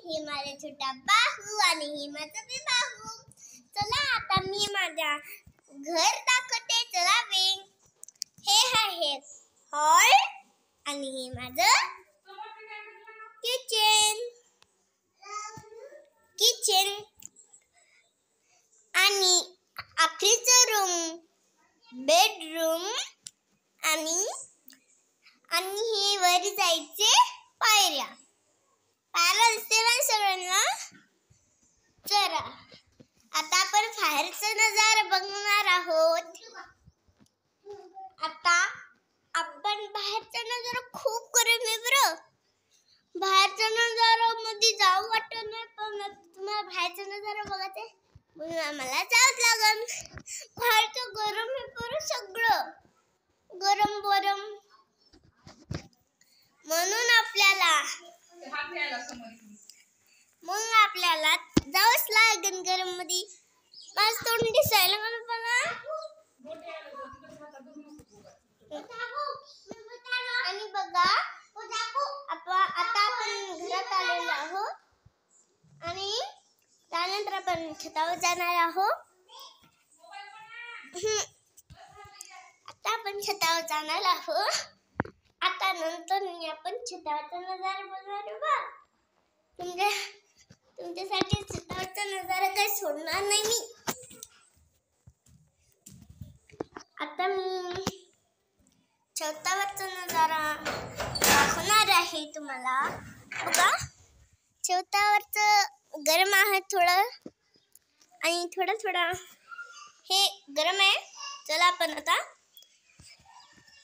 हे माझा छोटा बाहू आणि हे माझा बी बाहू. चला आता मी माझा घर दाखवते. चला वेग. हे आहे हॉल आणि हे माझं किचन आणि आखरीचं रूम बेडरूम आणि हे वर जायचे पायऱ्या दिसते ना सगळ्यांना. चला आता आपण बाहेरचा नजारा बघणार आहोत. आता आपण बाहेरचा नजारा खूप गरम आहे बरं. बाहेरच्या नजारामध्ये जाऊ वाटत नाही, पण तुम्हाला बाहेरचा नजारा बघायचा म्हणून आम्हाला जावंच लागेल. बाहेरचं गरम आहे बरं, सगळं गरम म्हणून आपल्याला जावंच लागेल गरम मध्ये. माझं तोंड दिसायला मला आणि बघा आता आपण घरात आलेलो आहोत आणि त्यानंतर आपण छतावर जाणार आहोत. आता आपण छतावर जाणार आहोत. आता नंतर आपण छतावरचा नजारा बघणार बा. तुमच्यासाठी छतावरचा नजारा काही सोडणार नाही मी. आता मी छतावरचा नजारा दाखवणार आहे तुम्हाला. बघा छतावरचं गरम आहे थोडं आणि थोडं हे गरम आहे. चला आपण आता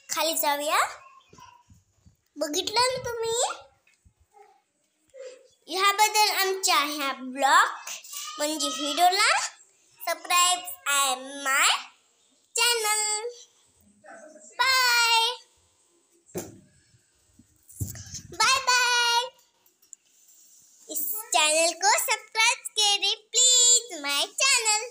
खाली जाऊया. बघितलं ना तुम्ही. ह्याबद्दल आमच्या ह्या ब्लॉग म्हणजे व्हिडिओला subscribe my channel. Bye bye. इस चैनल को सब्सक्राइब करें प्लीज माय चैनल.